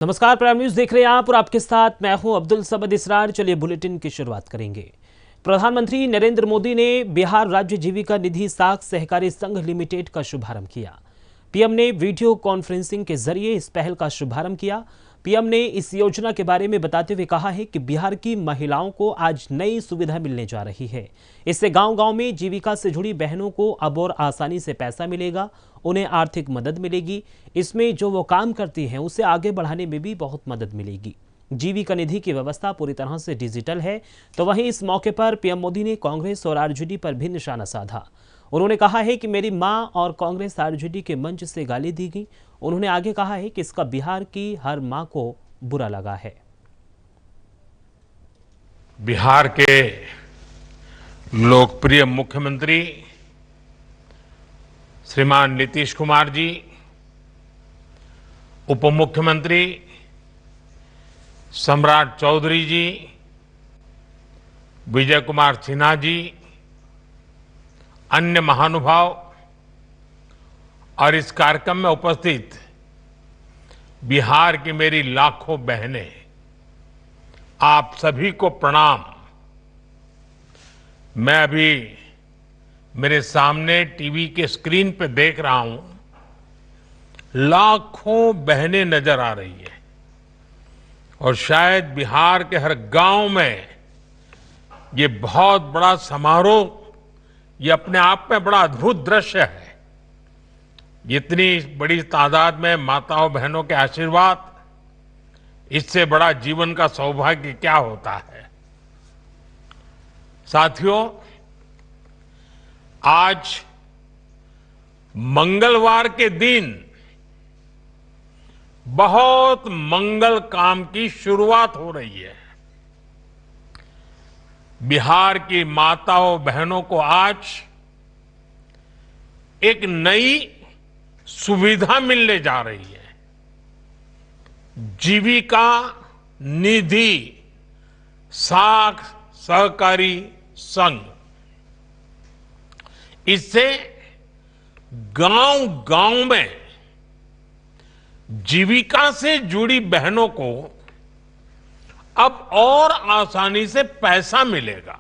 नमस्कार, prime news देख रहे हैं आप और आपके साथ मैं हूं अब्दुल समद इसरार। चलिए बुलेटिन की शुरुआत करेंगे। प्रधानमंत्री नरेंद्र मोदी ने बिहार राज्य जीविका निधि साख सहकारी संघ लिमिटेड का शुभारंभ किया। पीएम ने वीडियो कॉन्फ्रेंसिंग के जरिए इस पहल का शुभारंभ किया। पीएम ने इस योजना के बारे में बताते हुए कहा है कि बिहार की महिलाओं को आज नई सुविधा मिलने जा रही है। इससे गांव-गांव में जीविका से जुड़ी बहनों को अब और आसानी से पैसा मिलेगा, उन्हें आर्थिक मदद मिलेगी। इसमें जो वो काम करती हैं उसे आगे बढ़ाने में भी बहुत मदद मिलेगी। जीविका निधि की व्यवस्था पूरी तरह से डिजिटल है। तो वहीं इस मौके पर पीएम मोदी ने कांग्रेस और आरजेडी पर भी निशाना साधा। उन्होंने कहा है कि मेरी मां और कांग्रेस आरजेडी के मंच से गाली दी गई। उन्होंने आगे कहा है कि इसका बिहार की हर मां को बुरा लगा है। बिहार के लोकप्रिय मुख्यमंत्री श्रीमान नीतीश कुमार जी, उप मुख्यमंत्री सम्राट चौधरी जी, विजय कुमार सिन्हा जी, अन्य महानुभाव और इस कार्यक्रम में उपस्थित बिहार की मेरी लाखों बहनें, आप सभी को प्रणाम। मैं अभी मेरे सामने टीवी के स्क्रीन पे देख रहा हूं, लाखों बहनें नजर आ रही है और शायद बिहार के हर गांव में ये बहुत बड़ा समारोह, ये अपने आप में बड़ा अद्भुत दृश्य है। इतनी बड़ी तादाद में माताओं बहनों के आशीर्वाद, इससे बड़ा जीवन का सौभाग्य क्या होता है। साथियों, आज मंगलवार के दिन बहुत मंगल काम की शुरुआत हो रही है। बिहार की माताओं बहनों को आज एक नई सुविधा मिलने जा रही है। जीविका निधि साख सहकारी संघ। इससे गांव-गांव में जीविका से जुड़ी बहनों को अब और आसानी से पैसा मिलेगा,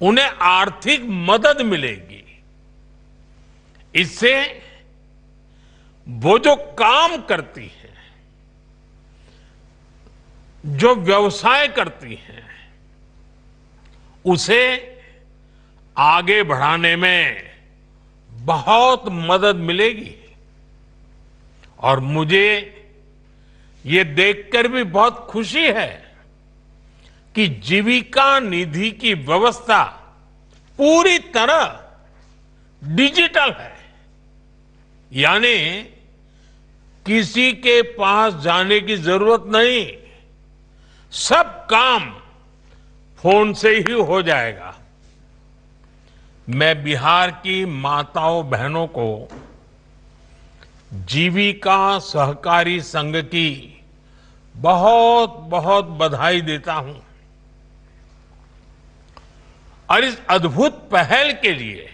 उन्हें आर्थिक मदद मिलेगी। इससे वो जो काम करती है, जो व्यवसाय करती है, उसे आगे बढ़ाने में बहुत मदद मिलेगी। और मुझे ये देखकर भी बहुत खुशी है कि जीविका निधि की व्यवस्था पूरी तरह डिजिटल है। यानी किसी के पास जाने की जरूरत नहीं, सब काम फोन से ही हो जाएगा। मैं बिहार की माताओं बहनों को जीविका सहकारी संघ की बहुत बहुत बधाई देता हूं और इस अद्भुत पहल के लिए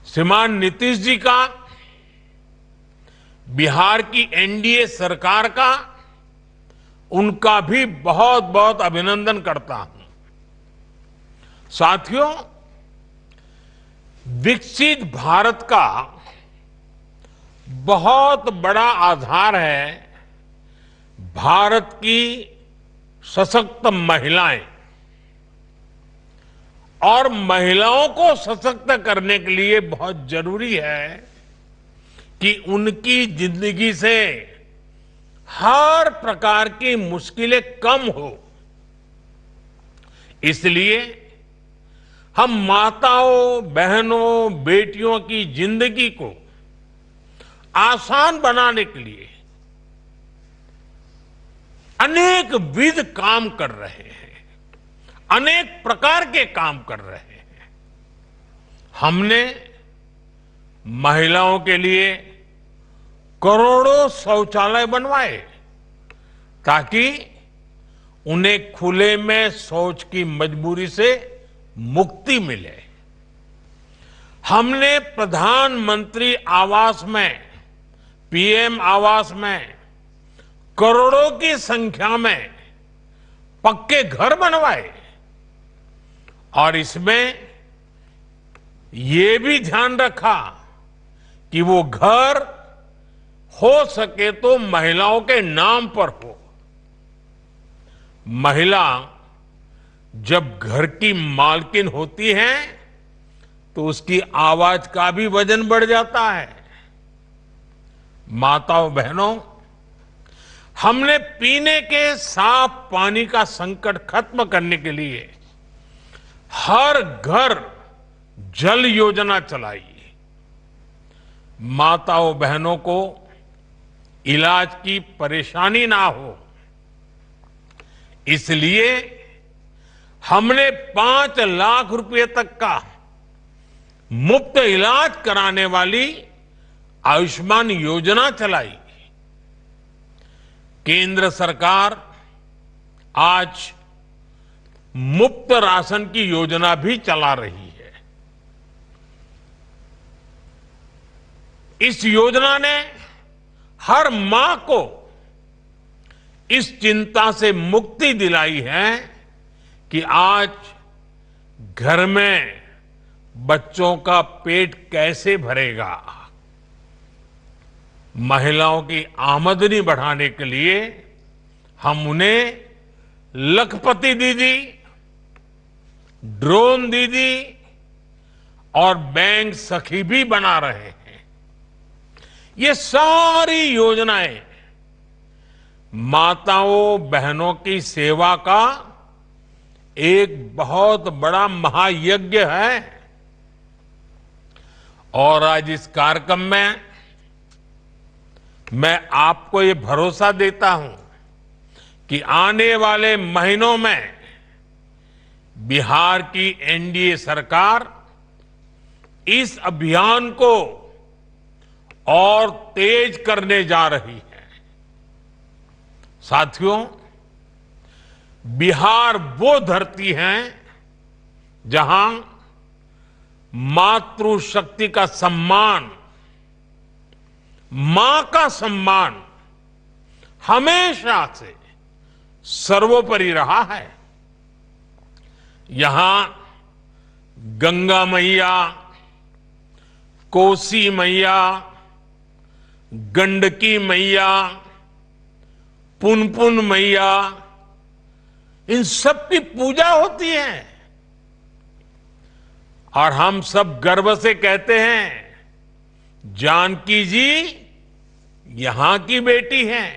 श्रीमान नीतीश जी का, बिहार की एनडीए सरकार का, उनका भी बहुत बहुत अभिनंदन करता हूं। साथियों, विकसित भारत का बहुत बड़ा आधार है भारत की सशक्त महिलाएं। और महिलाओं को सशक्त करने के लिए बहुत जरूरी है कि उनकी जिंदगी से हर प्रकार की मुश्किलें कम हो। इसलिए हम माताओं बहनों बेटियों की जिंदगी को आसान बनाने के लिए अनेक विध काम कर रहे हैं, अनेक प्रकार के काम कर रहे हैं। हमने महिलाओं के लिए करोड़ों शौचालय बनवाए ताकि उन्हें खुले में शौच की मजबूरी से मुक्ति मिले। हमने प्रधानमंत्री आवास में पीएम आवास में करोड़ों की संख्या में पक्के घर बनवाए और इसमें ये भी ध्यान रखा कि वो घर हो सके तो महिलाओं के नाम पर हो। महिला जब घर की मालकिन होती है तो उसकी आवाज का भी वजन बढ़ जाता है। माताओं बहनों, हमने पीने के साफ पानी का संकट खत्म करने के लिए हर घर जल योजना चलाई। माताओं बहनों को इलाज की परेशानी ना हो, इसलिए हमने 5 लाख रुपए तक का मुफ्त इलाज कराने वाली आयुष्मान योजना चलाई। केंद्र सरकार आज मुफ्त राशन की योजना भी चला रही है। इस योजना ने हर मां को इस चिंता से मुक्ति दिलाई है कि आज घर में बच्चों का पेट कैसे भरेगा। महिलाओं की आमदनी बढ़ाने के लिए हम उन्हें लखपति दीदी, ड्रोन दीदी और बैंक सखी भी बना रहे हैं। ये सारी योजनाएं माताओं बहनों की सेवा का एक बहुत बड़ा महायज्ञ है। और आज इस कार्यक्रम में मैं आपको ये भरोसा देता हूं कि आने वाले महीनों में बिहार की एनडीए सरकार इस अभियान को और तेज करने जा रही है। साथियों, बिहार वो धरती है जहां मातृशक्ति का सम्मान, मां का सम्मान हमेशा से सर्वोपरि रहा है। यहां गंगा मैया, कोसी मैया, गंडकी मैया, पुनपुन मैया, इन सब की पूजा होती है और हम सब गर्व से कहते हैं जानकी जी यहां की बेटी हैं।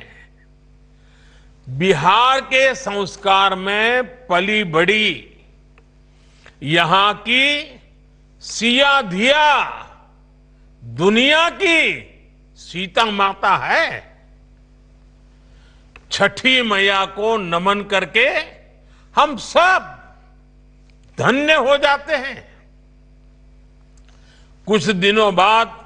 बिहार के संस्कार में पली बड़ी यहां की सिया धिया दुनिया की सीता माता है। छठी मैया को नमन करके हम सब धन्य हो जाते हैं। कुछ दिनों बाद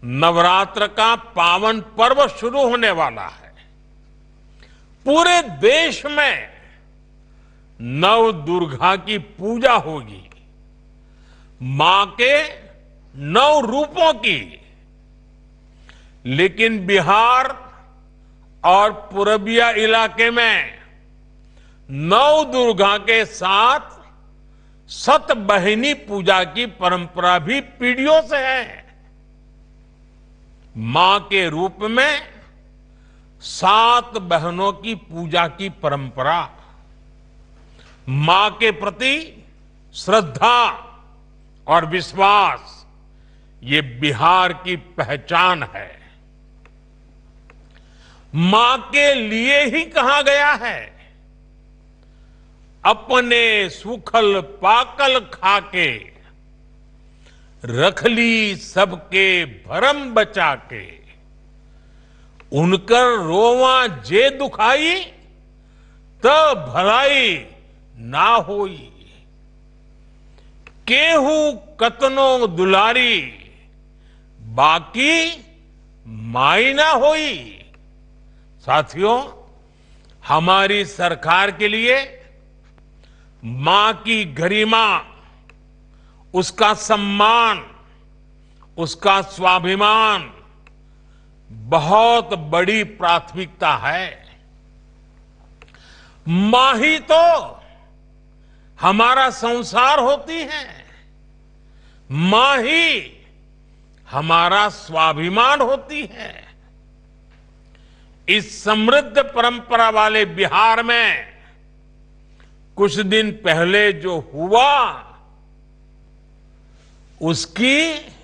नवरात्र का पावन पर्व शुरू होने वाला है। पूरे देश में नव दुर्गा की पूजा होगी, मां के 9 रूपों की। लेकिन बिहार और पूर्विया इलाके में नव दुर्गा के साथ सतबहिनी पूजा की परंपरा भी पीढ़ियों से है। मां के रूप में 7 बहनों की पूजा की परंपरा, मां के प्रति श्रद्धा और विश्वास, ये बिहार की पहचान है। मां के लिए ही कहा गया है, अपने सुखल पाकल खाके रख ली सबके भरम बचा के। उनकर रोवा जे दुखाई त भलाई ना होई। केहू कतनो दुलारी बाकी माई ना होई। साथियों, हमारी सरकार के लिए मां की गरिमा, उसका सम्मान, उसका स्वाभिमान बहुत बड़ी प्राथमिकता है। मां ही तो हमारा संसार होती है, मां ही हमारा स्वाभिमान होती है। इस समृद्ध परंपरा वाले बिहार में कुछ दिन पहले जो हुआ, उसकी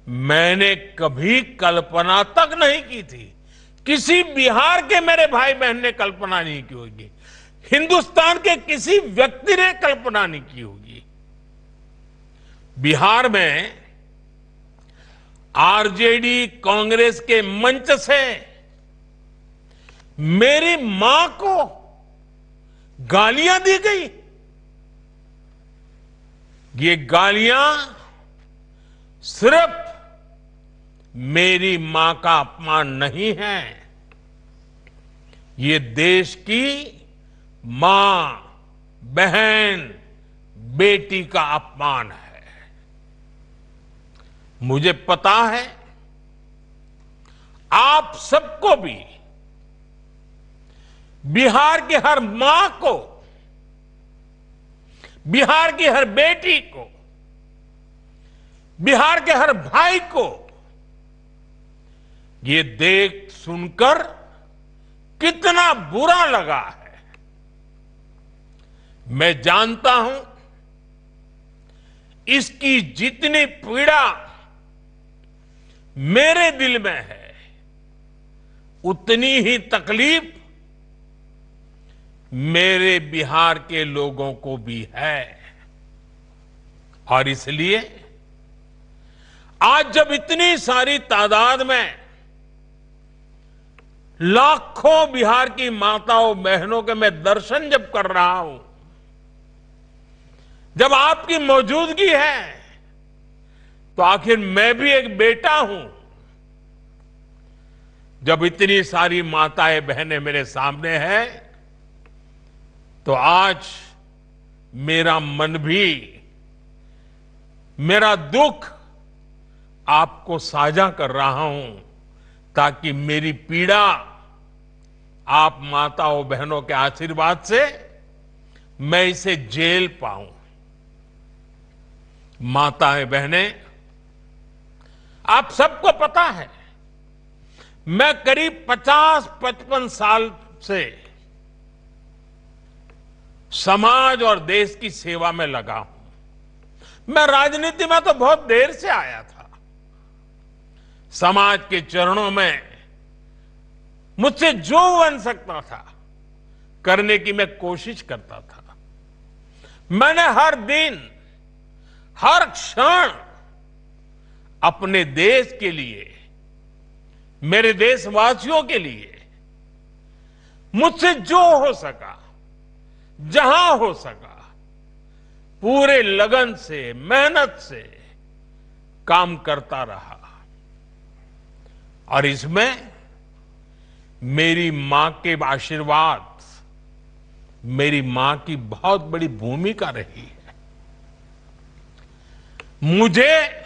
मैंने कभी कल्पना तक नहीं की थी। किसी बिहार के मेरे भाई बहन ने कल्पना नहीं की होगी, हिंदुस्तान के किसी व्यक्ति ने कल्पना नहीं की होगी। बिहार में आरजेडी कांग्रेस के मंच से मेरी मां को गालियां दी गई। ये गालियां सिर्फ मेरी मां का अपमान नहीं है, ये देश की मां, बहन, बेटी का अपमान है। मुझे पता है आप सबको भी, बिहार की हर मां को, बिहार की हर बेटी को, बिहार के हर भाई को ये देख सुनकर कितना बुरा लगा है। मैं जानता हूं इसकी जितनी पीड़ा मेरे दिल में है, उतनी ही तकलीफ मेरे बिहार के लोगों को भी है। और इसलिए आज जब इतनी सारी तादाद में लाखों बिहार की माताओं बहनों के मैं दर्शन जब कर रहा हूं, जब आपकी मौजूदगी है, तो आखिर मैं भी एक बेटा हूं। जब इतनी सारी माताएं बहनें मेरे सामने हैं, तो आज मेरा मन भी, मेरा दुख आपको साझा कर रहा हूं, ताकि मेरी पीड़ा आप माताओं बहनों के आशीर्वाद से मैं इसे झेल पाऊं। माताएं बहनें, आप सबको पता है मैं करीब 50-55 साल से समाज और देश की सेवा में लगा हूं। मैं राजनीति में तो बहुत देर से आया था। समाज के चरणों में मुझसे जो बन सकता था करने की मैं कोशिश करता था। मैंने हर दिन, हर क्षण अपने देश के लिए, मेरे देशवासियों के लिए मुझसे जो हो सका, जहां हो सका, पूरे लगन से, मेहनत से काम करता रहा। और इसमें मेरी मां के आशीर्वाद, मेरी मां की बहुत बड़ी भूमिका रही है। मुझे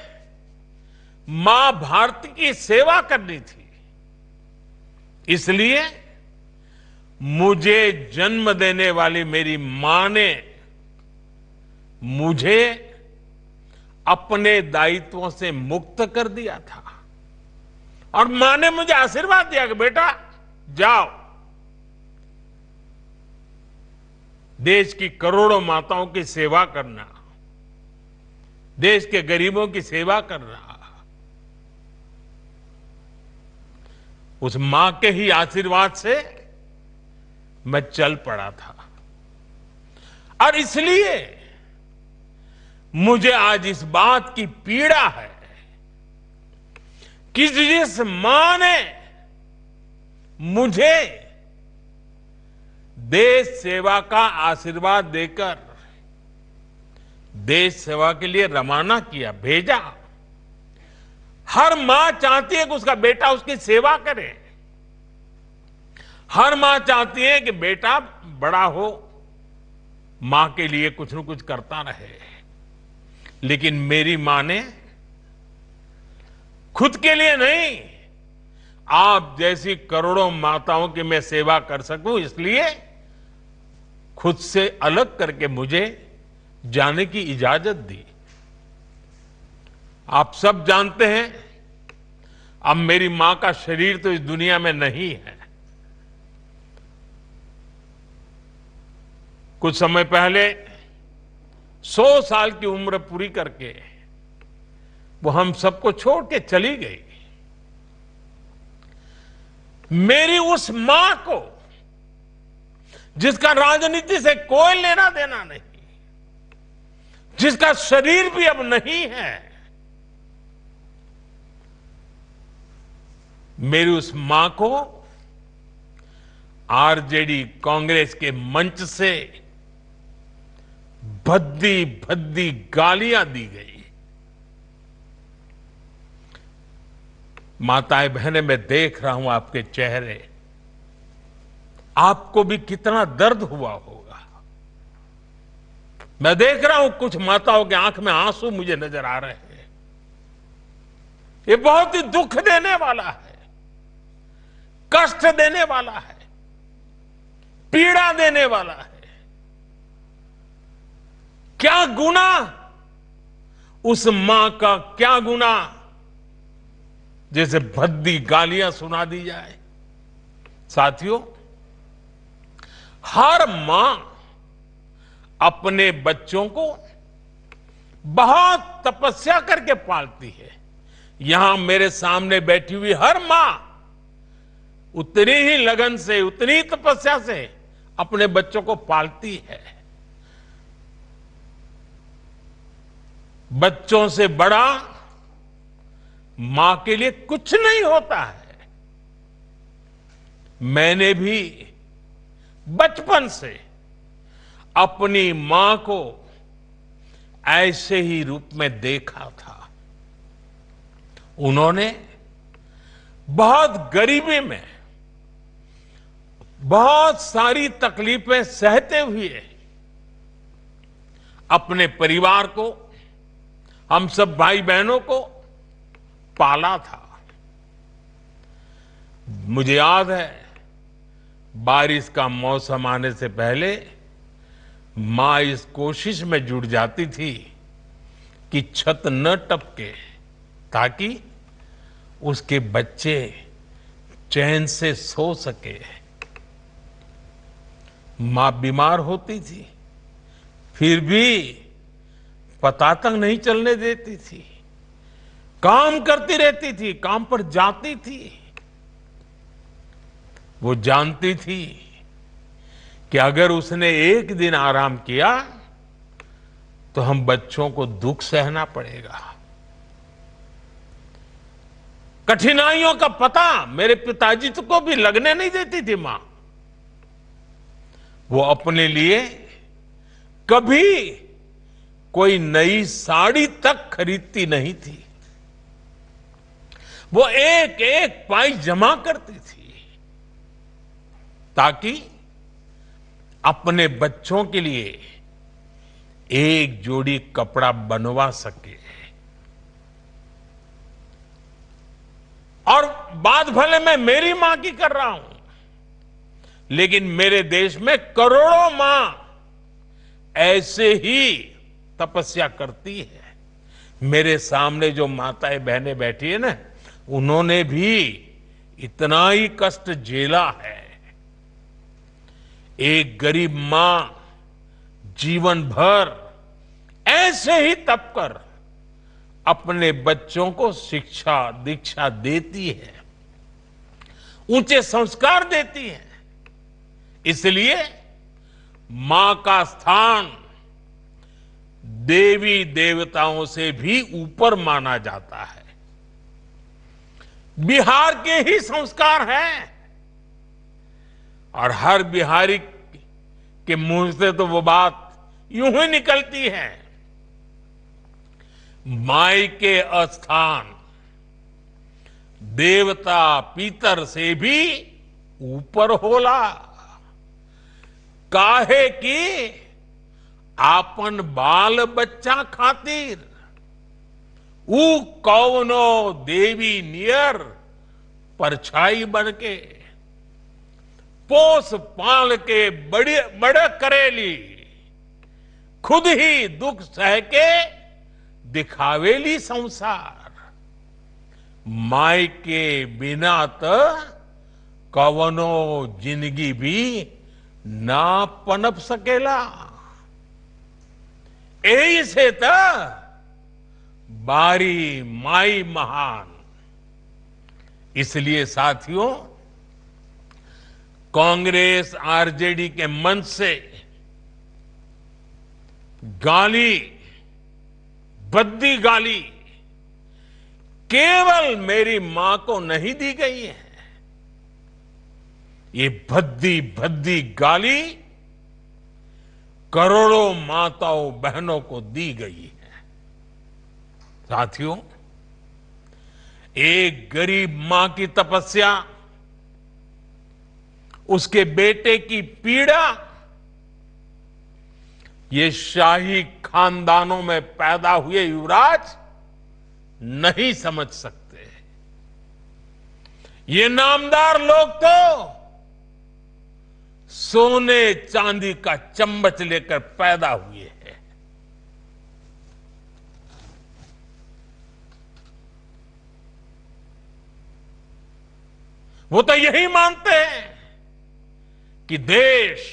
मां भारती की सेवा करनी थी, इसलिए मुझे जन्म देने वाली मेरी मां ने मुझे अपने दायित्वों से मुक्त कर दिया था। और मां ने मुझे आशीर्वाद दिया कि बेटा जाओ, देश की करोड़ों माताओं की सेवा करना, देश के गरीबों की सेवा करना। उस मां के ही आशीर्वाद से मैं चल पड़ा था। और इसलिए मुझे आज इस बात की पीड़ा है कि जिस मां ने मुझे देश सेवा का आशीर्वाद देकर देश सेवा के लिए रवाना किया, भेजा। हर मां चाहती है कि उसका बेटा उसकी सेवा करे। हर मां चाहती है कि बेटा बड़ा हो, मां के लिए कुछ न कुछ करता रहे। लेकिन मेरी मां ने खुद के लिए नहीं, आप जैसी करोड़ों माताओं की मैं सेवा कर सकूं, इसलिए खुद से अलग करके मुझे जाने की इजाजत दी। आप सब जानते हैं, अब मेरी मां का शरीर तो इस दुनिया में नहीं है। कुछ समय पहले 100 साल की उम्र पूरी करके वो हम सबको छोड़ के चली गई। मेरी उस मां को, जिसका राजनीति से कोई लेना देना नहीं, जिसका शरीर भी अब नहीं है, मेरी उस मां को आरजेडी कांग्रेस के मंच से भद्दी भद्दी गालियां दी गई। माताएं बहनें, मैं देख रहा हूं आपके चेहरे, आपको भी कितना दर्द हुआ होगा। मैं देख रहा हूं कुछ माताओं के आंख में आंसू मुझे नजर आ रहे हैं। ये बहुत ही दुख देने वाला है, कष्ट देने वाला है, पीड़ा देने वाला है। क्या गुना उस मां का, क्या गुना जैसे भद्दी गालियां सुना दी जाए। साथियों, हर मां अपने बच्चों को बहुत तपस्या करके पालती है। यहां मेरे सामने बैठी हुई हर मां उतनी ही लगन से, उतनी ही तपस्या से अपने बच्चों को पालती है। बच्चों से बड़ा मां के लिए कुछ नहीं होता है। मैंने भी बचपन से अपनी मां को ऐसे ही रूप में देखा था। उन्होंने बहुत गरीबी में बहुत सारी तकलीफें सहते हुए अपने परिवार को, हम सब भाई बहनों को पाला था। मुझे याद है, बारिश का मौसम आने से पहले मां इस कोशिश में जुट जाती थी कि छत न टपके, ताकि उसके बच्चे चैन से सो सके। मां बीमार होती थी, फिर भी पता तक नहीं चलने देती थी, काम करती रहती थी, काम पर जाती थी। वो जानती थी कि अगर उसने एक दिन आराम किया तो हम बच्चों को दुख सहना पड़ेगा। कठिनाइयों का पता मेरे पिताजी को भी लगने नहीं देती थी मां। वो अपने लिए कभी कोई नई साड़ी तक खरीदती नहीं थी। वो एक एक पाई जमा करती थी ताकि अपने बच्चों के लिए एक जोड़ी कपड़ा बनवा सके। और बात भले मैं मेरी मां की कर रहा हूं, लेकिन मेरे देश में करोड़ों मां ऐसे ही तपस्या करती है। मेरे सामने जो माताएं बहनें बैठी है ना, उन्होंने भी इतना ही कष्ट झेला है। एक गरीब मां जीवन भर ऐसे ही तप कर अपने बच्चों को शिक्षा दीक्षा देती है, ऊंचे संस्कार देती है। इसलिए मां का स्थान देवी देवताओं से भी ऊपर माना जाता है। बिहार के ही संस्कार हैं, और हर बिहारी के मुंह से तो वो बात यूं ही निकलती है, माई के स्थान देवता पितर से भी ऊपर होला। काहे की आपन बाल बच्चा खातिर ऊ कौनो देवी नियर परछाई बन के, पोस पाल के बड़े करेली, खुद ही दुख सह के दिखावेली संसार। माई के बिना तो कवनो जिंदगी भी ना पनप सकेला। यही से तो बारी माई महान। इसलिए साथियों, कांग्रेस आरजेडी के मंच से गाली, भद्दी गाली केवल मेरी मां को नहीं दी गई है। ये भद्दी भद्दी गाली करोड़ों माताओं बहनों को दी गई है। साथियों, एक गरीब मां की तपस्या, उसके बेटे की पीड़ा, ये शाही खानदानों में पैदा हुए युवराज नहीं समझ सकते। ये नामदार लोग तो सोने चांदी का चम्मच लेकर पैदा हुए हैं। वो तो यही मानते हैं कि देश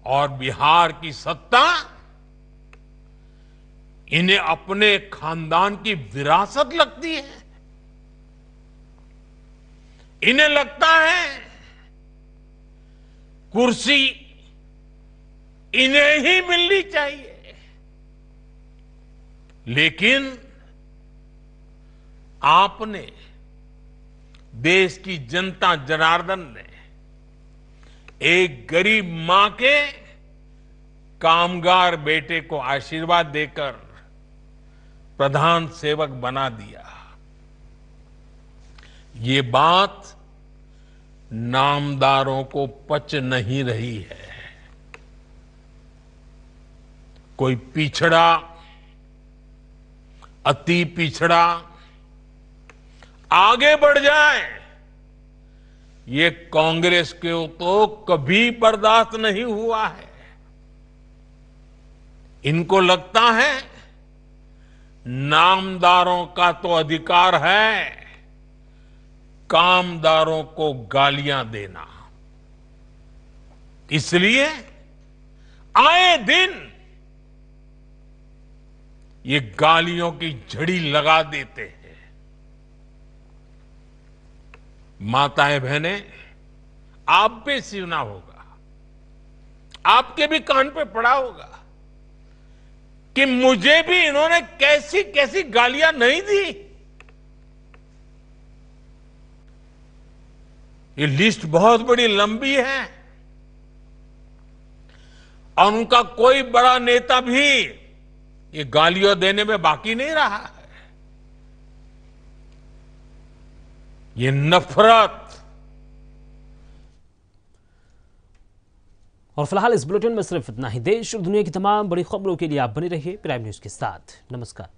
और बिहार की सत्ता इन्हें अपने खानदान की विरासत लगती है। इन्हें लगता है कुर्सी इन्हें ही मिलनी चाहिए। लेकिन आपने, देश की जनता जनार्दन ने एक गरीब मां के कामगार बेटे को आशीर्वाद देकर प्रधान सेवक बना दिया। ये बात नामदारों को पच नहीं रही है। कोई पिछड़ा, अति पिछड़ा आगे बढ़ जाए, ये कांग्रेस को तो कभी बर्दाश्त नहीं हुआ है। इनको लगता है नामदारों का तो अधिकार है कामदारों को गालियां देना। इसलिए आए दिन ये गालियों की झड़ी लगा देते हैं। माताएं बहनें, आप भी सुना होगा, आपके भी कान पे पड़ा होगा कि मुझे भी इन्होंने कैसी कैसी गालियां नहीं दी। ये लिस्ट बहुत बड़ी लंबी है और उनका कोई बड़ा नेता भी ये गालियां देने में बाकी नहीं रहा है। ये नफरत। और फिलहाल इस बुलेटिन में सिर्फ इतना ही। देश और दुनिया की तमाम बड़ी खबरों के लिए आप बने रहिए प्राइम न्यूज के साथ। नमस्कार।